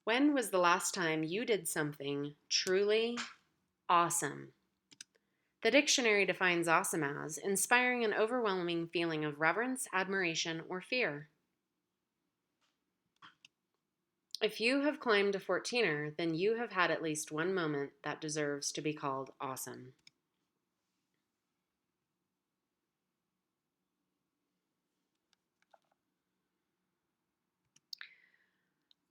When was the last time you did something truly awesome? The dictionary defines awesome as inspiring an overwhelming feeling of reverence, admiration, or fear. If you have climbed a 14er, then you have had at least one moment that deserves to be called awesome.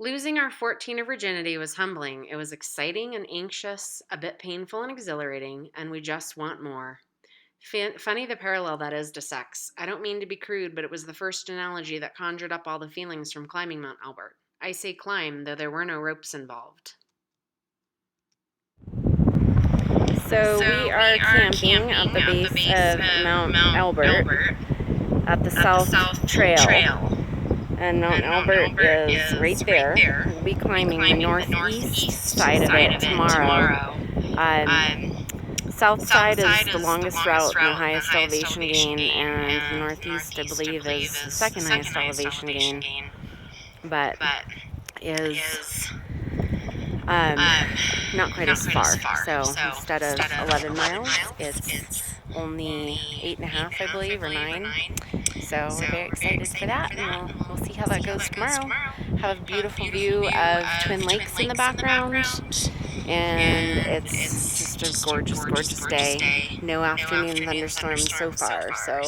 Losing our 14er virginity was humbling. It was exciting and anxious, a bit painful and exhilarating, and we just want more. Funny the parallel that is to sex. I don't mean to be crude, but it was the first analogy that conjured up all the feelings from climbing Mount Albert. I say climb, though there were no ropes involved. So we are camping at the base of Mount Albert at the South Trail. And Mount Albert is right there. We'll be climbing the northeast side of it tomorrow. South side is the longest route and the highest elevation gain, and the northeast, I believe, is the second highest elevation gain, but is um, not quite as far. So instead of 11 miles, it's only 8.5, I believe, or 9. So we're very excited for that, and we'll see how that goes tomorrow. Have a beautiful view of Twin Lakes in the background, and it's just a gorgeous, gorgeous day. No afternoon thunderstorms so far, so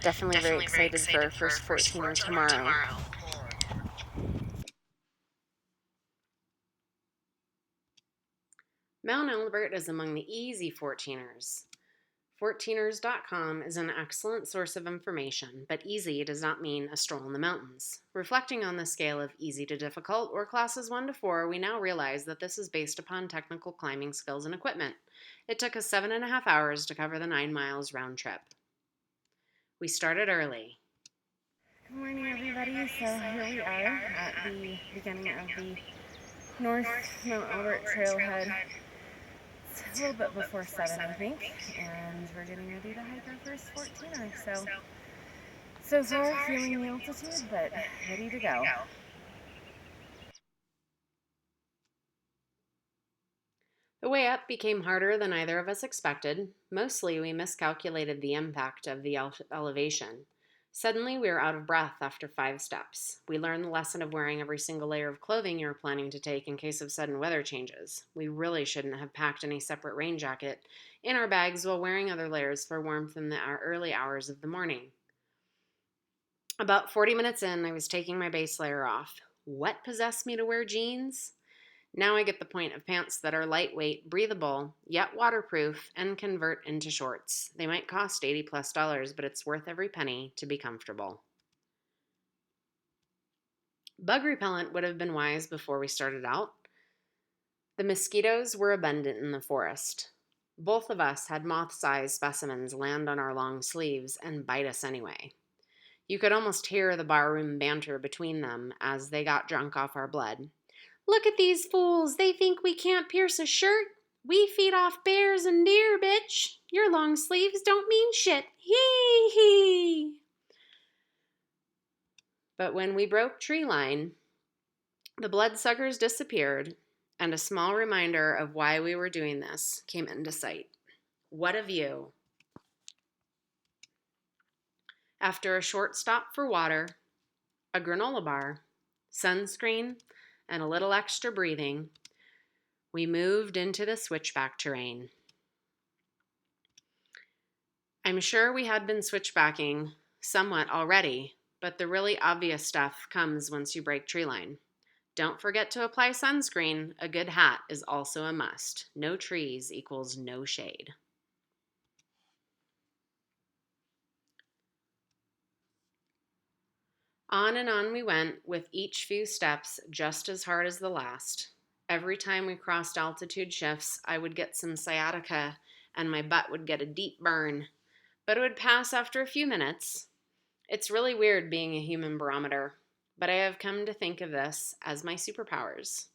definitely very excited for our first 14er tomorrow. Mount Albert is among the easy 14ers. 14ers.com is an excellent source of information, but easy does not mean a stroll in the mountains. Reflecting on the scale of easy to difficult, or classes 1 to 4, we now realize that this is based upon technical climbing skills and equipment. It took us 7.5 hours to cover the 9 miles round trip. We started early. Good morning, everybody. So here we are at the beginning of the North Mount Albert trailhead. It's a little bit before 7, I think, and we're getting ready to hike our first 14er. So far, feeling the altitude, but ready to go. The way up became harder than either of us expected. Mostly, we miscalculated the impact of the elevation. Suddenly, we were out of breath after 5 steps. We learned the lesson of wearing every single layer of clothing you were planning to take in case of sudden weather changes. We really shouldn't have packed any separate rain jacket in our bags while wearing other layers for warmth in the early hours of the morning. About 40 minutes in, I was taking my base layer off. What possessed me to wear jeans? Now I get the point of pants that are lightweight, breathable, yet waterproof, and convert into shorts. They might cost $80+, but it's worth every penny to be comfortable. Bug repellent would have been wise before we started out. The mosquitoes were abundant in the forest. Both of us had moth-sized specimens land on our long sleeves and bite us anyway. You could almost hear the barroom banter between them as they got drunk off our blood. Look at these fools. They think we can't pierce a shirt. We feed off bears and deer, bitch. Your long sleeves don't mean shit. Hee hee. But when we broke tree line, the bloodsuckers disappeared, and a small reminder of why we were doing this came into sight. What a view. After a short stop for water, a granola bar, sunscreen, and a little extra breathing, we moved into the switchback terrain. I'm sure we had been switchbacking somewhat already, but the really obvious stuff comes once you break tree line. Don't forget to apply sunscreen. A good hat is also a must. No trees equals no shade. On and on we went, with each few steps just as hard as the last. Every time we crossed altitude shifts, I would get some sciatica and my butt would get a deep burn, but it would pass after a few minutes. It's really weird being a human barometer, but I have come to think of this as my superpowers.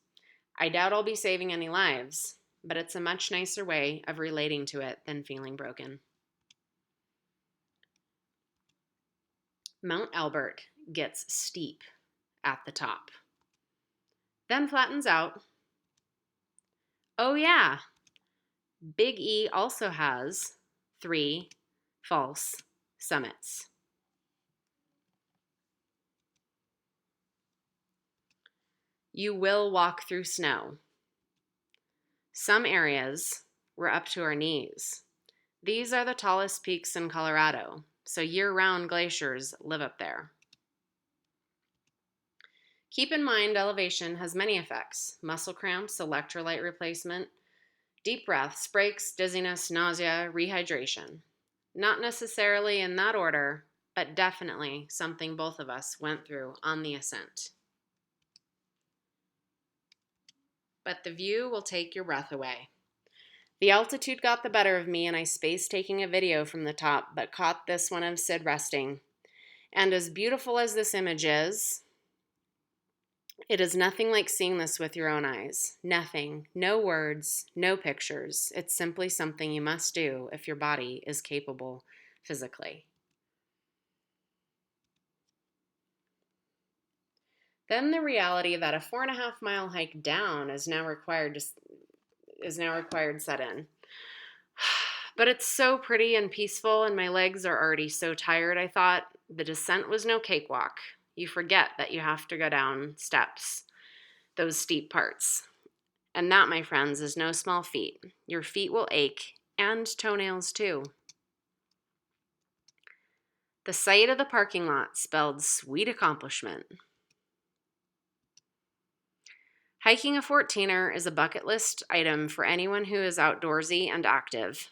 I doubt I'll be saving any lives, but it's a much nicer way of relating to it than feeling broken. Mount Albert gets steep at the top. then flattens out. Oh yeah, Big E also has 3 false summits. You will walk through snow. Some areas we're up to our knees. These are the tallest peaks in Colorado, so year-round glaciers live up there. Keep in mind elevation has many effects: muscle cramps, electrolyte replacement, deep breaths, breaks, dizziness, nausea, rehydration. Not necessarily in that order, but definitely something both of us went through on the ascent. But the view will take your breath away. The altitude got the better of me, and I spaced taking a video from the top, but caught this one of Sid resting. And as beautiful as this image is, it is nothing like seeing this with your own eyes. Nothing. No words, no pictures. It's simply something you must do if your body is capable physically. Then the reality that a 4.5-mile hike down is now required set in. But it's so pretty and peaceful, and my legs are already so tired, I thought. The descent was no cakewalk. You forget that you have to go down steps, those steep parts. And that, my friends, is no small feat. Your feet will ache, and toenails too. The sight of the parking lot spelled sweet accomplishment. Hiking a 14er is a bucket list item for anyone who is outdoorsy and active.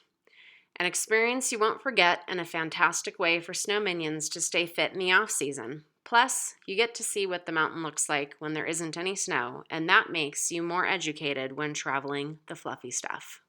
An experience you won't forget, and a fantastic way for snow minions to stay fit in the off-season. Plus, you get to see what the mountain looks like when there isn't any snow, and that makes you more educated when traveling the fluffy stuff.